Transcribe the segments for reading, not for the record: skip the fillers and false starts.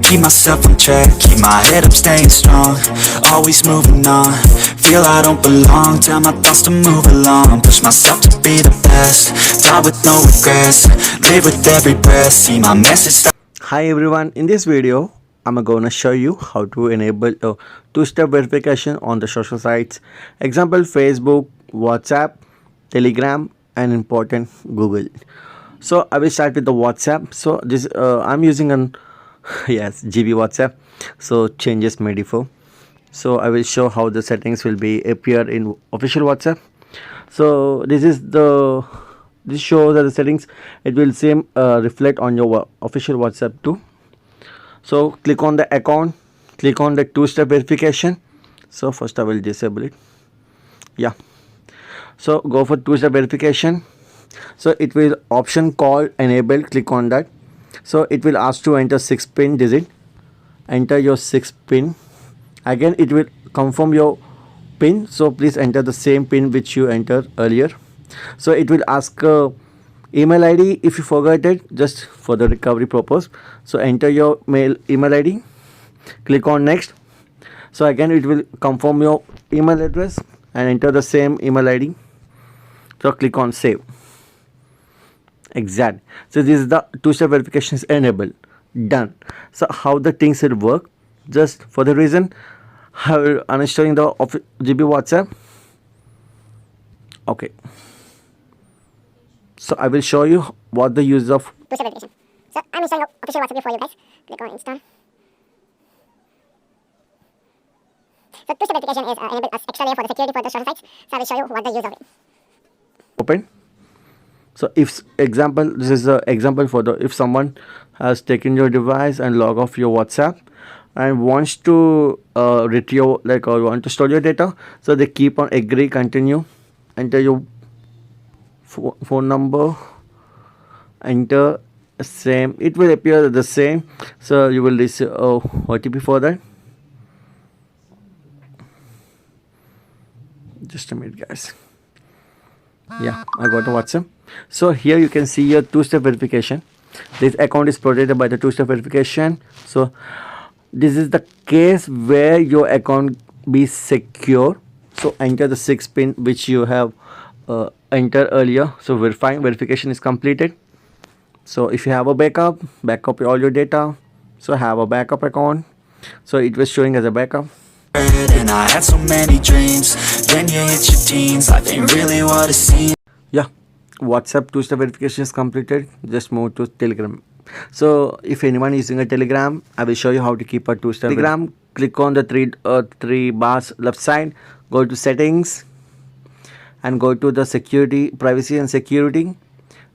keep myself on track, keep my head up, staying strong, always moving on, feel I don't belong, tell my thoughts to move along, push myself to be the best, die with no regrets, live with every breath, see my message. Hi everyone, in this video I'm gonna show you how to enable a two-step verification on the social sites, example Facebook, WhatsApp, Telegram and important Google. So I will start with the WhatsApp. So this I'm using an yes GB WhatsApp, so changes may differ. So I will show how the settings will be appear in official WhatsApp. So this shows that the settings, it will same reflect on your official WhatsApp too. So click on the account, click on the two-step verification. So first I will disable it. Yeah, so go for two-step verification. So it will option called enable, click on that. So it will ask to enter 6 pin digit, enter your 6 pin. Again it will confirm your pin, so please enter the same pin which you entered earlier. So it will ask email ID if you forgot it, just for the recovery purpose. So enter your email ID, click on next. So again it will confirm your email address and enter the same email ID. So click on save. Exact. So this is the two-step verification is enabled, done. So how the things will work, just for the reason how uninstalling the GB WhatsApp. Okay, so I will show you what the use of two-step verification. So I'm installing official WhatsApp for you guys. Click on install. So two-step verification is enabled as extra layer for the security for the social sites. So I will show you what the use of it. Open. So if example, this is the example for the, if someone has taken your device and log off your WhatsApp and wants to retrieve, like, or want to store your data, so they keep on agree, continue, enter your phone number, enter same, it will appear the same. So you will receive OTP for that. Just a minute guys. Yeah, I got a WhatsApp. So here you can see your two-step verification. This account is protected by the two-step verification. So this is the case where your account be secure. So enter the 6 pin which you have entered earlier. So verification is completed. So if you have a backup all your data. So have a backup account. So it was showing as a backup. And I had so many dreams, then you hit your teens, life ain't really what it seems. Yeah, WhatsApp two-step verification is completed. Just move to Telegram. So if anyone is using a Telegram, I will show you how to keep a two-step Telegram. Click on the three bars left side, go to settings and go to the security, privacy and security,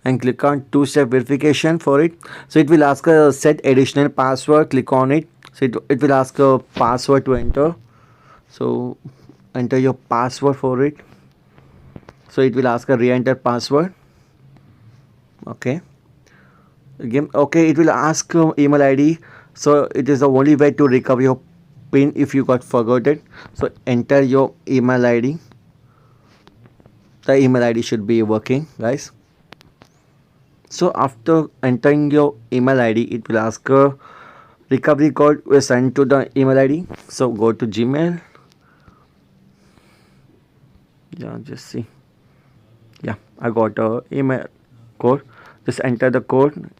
and click on two-step verification for it. So it will ask a set additional password, click on it. So it will ask a password to enter. So enter your password for it. So it will ask a re-enter password. Okay. Again, okay, it will ask email ID. So it is the only way to recover your pin if you got forgotten. So enter your email ID. The email ID should be working, guys. So after entering your email ID, it will ask a recovery code will send to the email ID. So go to Gmail. Yeah, just see. Yeah, I got a email code. Just enter the code.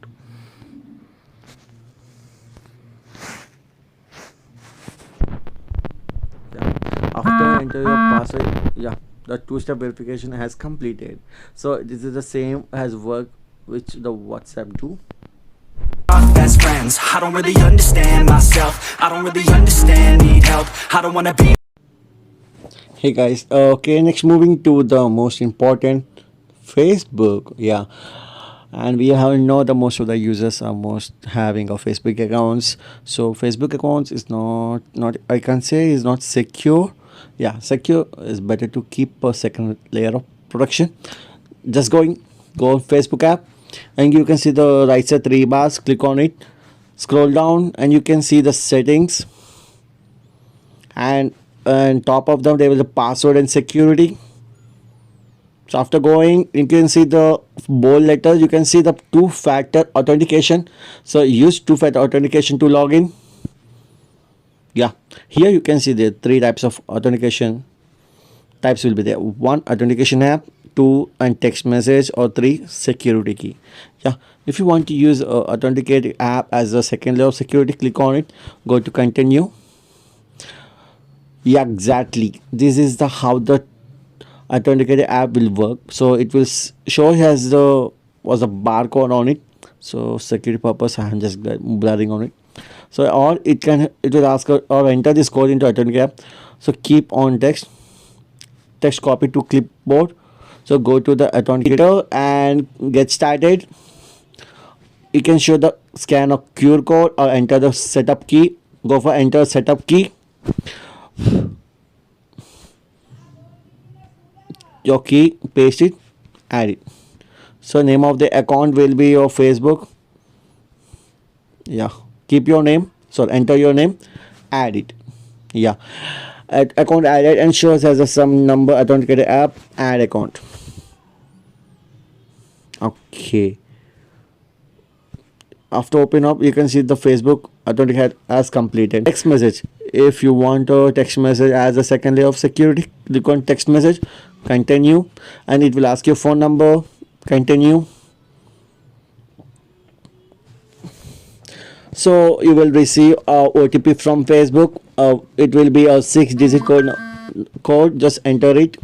Yeah. After enter your password, yeah, the two-step verification has completed. So this is the same as work which the WhatsApp do. Best friends, I don't really understand myself, I don't really understand, need help, I don't wanna be. Hey guys, okay, next moving to the most important, Facebook. Yeah, and we have know the most of the users are most having a Facebook accounts. So Facebook accounts is not I can say is not secure. Yeah, secure is better to keep a second layer of protection. Just go on Facebook app and you can see the right side 3 bars, click on it, scroll down and you can see the settings, and top of them there is a password and security. So after going, you can see the bold letters, you can see the two-factor authentication. So use two-factor authentication to log in. Yeah, here you can see the three types of authentication types will be there. One, authentication app. Two, and text message. Or three, security key. Yeah, if you want to use authenticate app as a second layer of security, click on it, go to continue. Yeah, exactly, this is the how the authenticated app will work. So it will show has the was a barcode on it. So security purpose I'm just blurring on it. So or it will ask or enter this code into authenticate app. So keep on text copy to clipboard. So go to the authenticator and get started. You can show the scan of QR code or enter the setup key. Go for enter setup key. Your key, paste it, add it. So name of the account will be your Facebook. Yeah, keep your name. So enter your name, add it. Yeah, account added and shows as a some number authenticated app, add account. Okay, after open up you can see the Facebook authenticated as completed. Text message, if you want a text message as a second layer of security, click on text message, continue, and it will ask your phone number, continue. So you will receive a OTP from Facebook. It will be a 6-digit code, just enter it.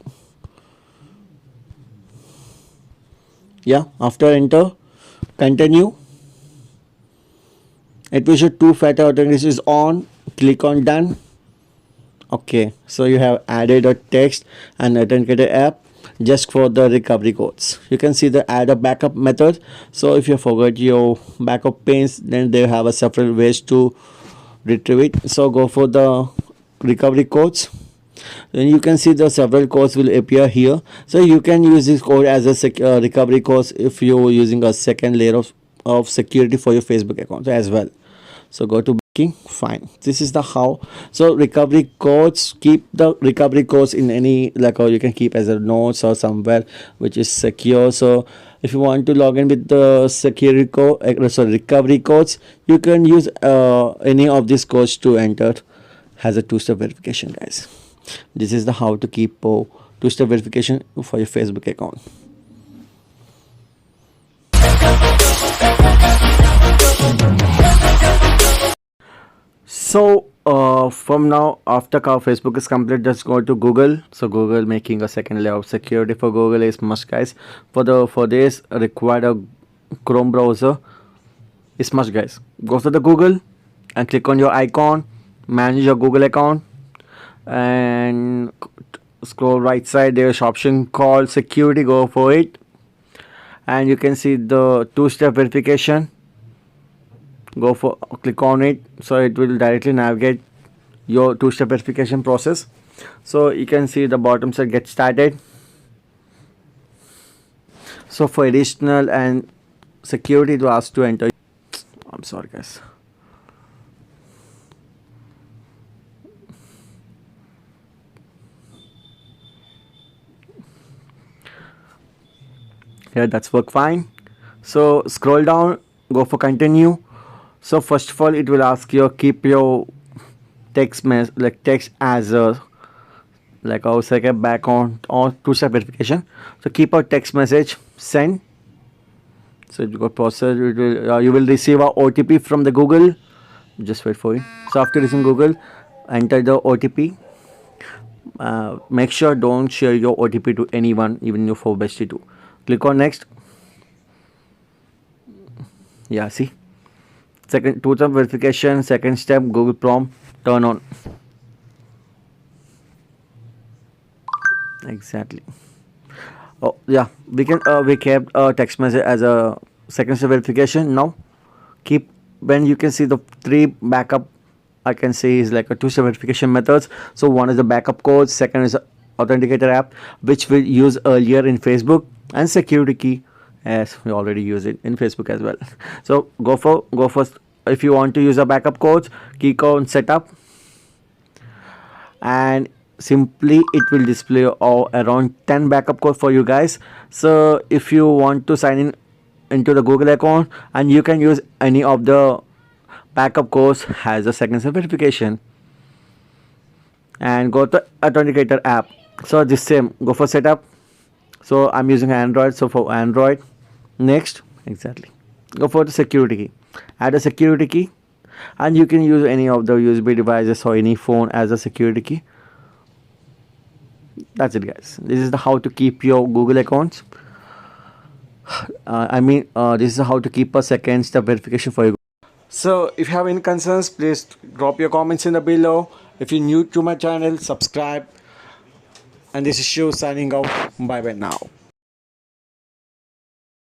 Yeah, after enter, continue. It will show two-factor authentication is on, click on done. Okay, so you have added a text and authenticated app just for the recovery codes. You can see the add a backup method. So if you forgot your backup pins, then they have a several ways to retrieve it. So go for the recovery codes. Then you can see the several codes will appear here. So you can use this code as a recovery codes if you're using a second layer of security for your Facebook account as well. So go to banking, fine, this is the how. So recovery codes, keep the recovery codes in any or you can keep as a notes or somewhere which is secure. So if you want to log in with the security code, recovery codes, you can use any of these codes to enter has a two-step verification, guys. This is the how to keep two-step verification for your Facebook account. So from now, after our Facebook is complete, just go to Google. So Google making a second layer of security for Google is must, guys. For this required a Chrome browser is must, guys. Go to the Google and click on your icon, manage your Google account, and scroll right side. There's option called security. Go for it, and you can see the two-step verification. Go for click on it, so it will directly navigate your two-step verification process. So you can see the bottom side, get started. So for additional and security to ask to enter, I'm sorry, guys. Here that's work fine. So scroll down, go for continue. So first of all, it will ask you keep your text text as a our second back on or two-step verification. So keep a text message, send. So you got process. It will you will receive a OTP from the Google. Just wait for it. So after receiving Google, enter the OTP. Make sure don't share your OTP to anyone, even your for bestie too. Click on next. Yeah, see. Second two-step verification, second step Google prompt turn on. Exactly. Oh yeah, we kept a text message as a second step verification. Now keep when you can see the three backup, I can say is like a two-step verification methods. So one is the backup code, second is authenticator app, which we use earlier in Facebook, and security key, as we already use it in Facebook as well. So go first. If you want to use a backup codes, click on setup, and simply it will display around 10 backup code for you guys. So if you want to sign in into the Google account, and you can use any of the backup codes as a second step verification. and go to Authenticator app. So this same, go for setup. So I'm using Android, so for Android, next, exactly, go for the security key, add a security key, and you can use any of the USB devices or any phone as a security key. That's it, guys. This is the how to keep your Google accounts. This is how to keep a second step verification for you. So if you have any concerns, please drop your comments in the below. If you're new to my channel, subscribe. And this is Shiv signing out. Bye bye now.